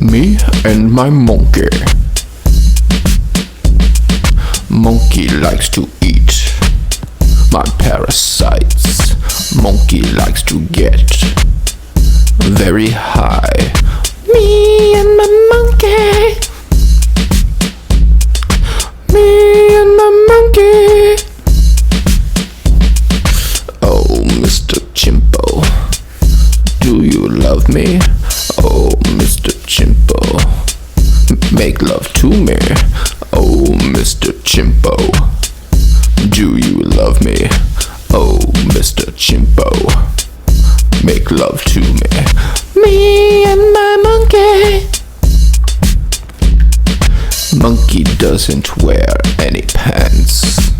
Me and my monkey. Monkey likes to eat my parasites. Monkey likes to get very high. Me and my monkey. Me and my monkey. Oh, Mr. Chimpo, do you love me? Oh, Mr. Chimpo, make love to me. Oh, Mr. Chimpo, do you love me? Oh, Mr. Chimpo, make love to me. Me and my monkey. Monkey doesn't wear any pants.